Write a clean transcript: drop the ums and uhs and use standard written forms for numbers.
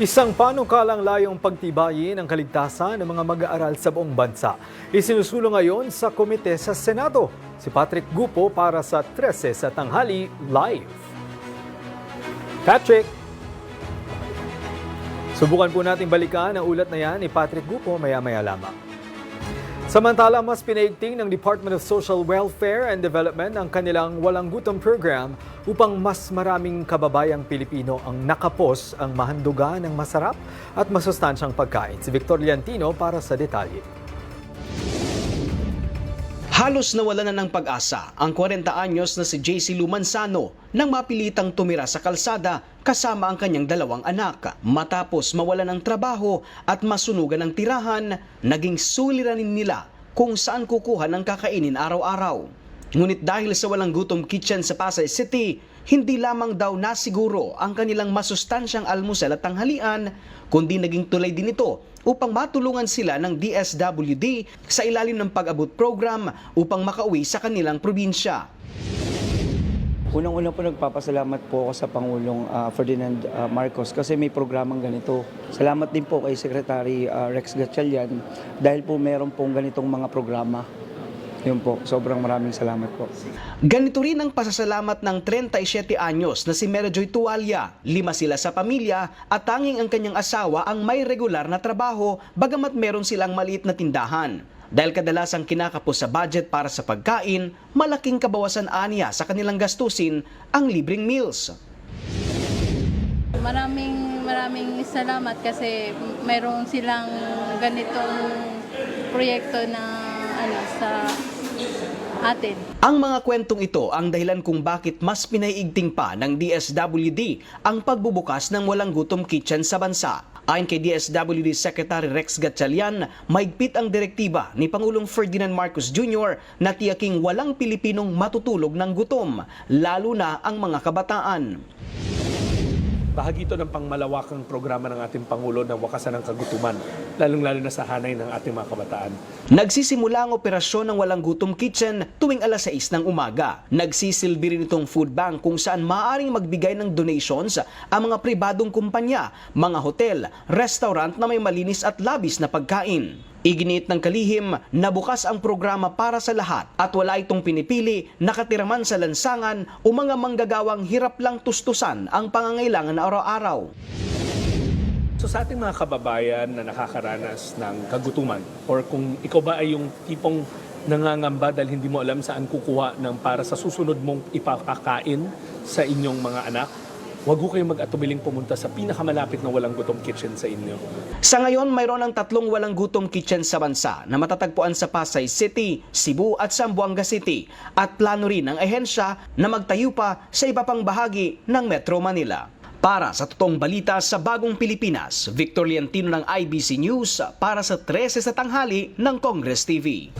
Isang panukalang layong pagtibayin ang kaligtasan ng mga mag-aaral sa buong bansa. Isinusulong ngayon sa komite sa Senado. Si Patrick Gupo para sa 13 sa Tanghali Live. Patrick! Subukan po natin balikan ang ulat na yan ni Patrick Gupo maya-maya lamang. Samantala, mas pinaigting ng Department of Social Welfare and Development ang kanilang Walang Gutom program upang mas maraming kababayang Pilipino ang nakapos ang mahanduga ng masarap at masustansyang pagkain. Si Victor Liantino para sa detalye. Halos nawala na ng pag-asa ang 40 anyos na si JC Lumansano nang mapilitang tumira sa kalsada kasama ang kanyang dalawang anak. Matapos mawala ng trabaho at masunugan ng tirahan, naging suliranin nila kung saan kukuha ng kakainin araw-araw. Ngunit dahil sa Walang Gutom Kitchen sa Pasay City, hindi lamang daw nasiguro ang kanilang masustansyang almusal at tanghalian, kundi naging tulay din ito upang matulungan sila ng DSWD sa ilalim ng pag-abot program upang makauwi sa kanilang probinsya. Unang-una po nagpapasalamat po ako sa Pangulong Ferdinand Marcos kasi may programang ganito. Salamat din po kay Secretary Rex Gatchalian dahil po meron pong ganitong mga programa. Yun po, sobrang maraming salamat po. Ganito rin ang pasasalamat ng 37 anyos na si Merijoy Tualia. 5 sila sa pamilya at tanging ang kanyang asawa ang may regular na trabaho bagamat meron silang maliit na tindahan. Dahil kadalasang kinakapos sa budget para sa pagkain, malaking kabawasan aniya sa kanilang gastusin ang libreng meals. Maraming salamat kasi meron silang ganitong proyekto na sa atin. Ang mga kwentong ito ang dahilan kung bakit mas pinaiigting pa ng DSWD ang pagbubukas ng Walang Gutom Kitchen sa bansa. Ayon kay DSWD Secretary Rex Gatchalian, mahigpit ang direktiba ni Pangulong Ferdinand Marcos Jr. na tiyaking walang Pilipinong matutulog ng gutom, lalo na ang mga kabataan. Bahagi ito ng pangmalawakang programa ng ating Pangulo na wakasan ng kagutuman, lalong-lalo na sa hanay ng ating mga kabataan. Nagsisimula ang operasyon ng Walang Gutom Kitchen tuwing alas 6 ng umaga. Nagsisilbi rin itong food bank kung saan maaaring magbigay ng donations ang mga pribadong kumpanya, mga hotel, restaurant na may malinis at labis na pagkain. Iginiit ng kalihim na bukas ang programa para sa lahat at wala itong pinipili nakatiraman sa lansangan o mga manggagawang hirap lang tustusan ang pangangailangan araw-araw. So sa ating mga kababayan na nakakaranas ng kagutuman or kung ikaw ba ay yung tipong nangangamba dahil hindi mo alam saan kukuha ng para sa susunod mong ipakakain sa inyong mga anak, huwag ho kayong mag-atubiling pumunta sa pinakamalapit na Walang Gutom Kitchen sa inyo. Sa ngayon, mayroon ng 3 Walang Gutom Kitchen sa bansa na matatagpuan sa Pasay City, Cebu at Zamboanga City. At plano rin ng ahensya na magtayo pa sa iba pang bahagi ng Metro Manila. Para sa totoong balita sa Bagong Pilipinas, Victor Liantino ng IBC News para sa 13 sa Tanghali ng Congress TV.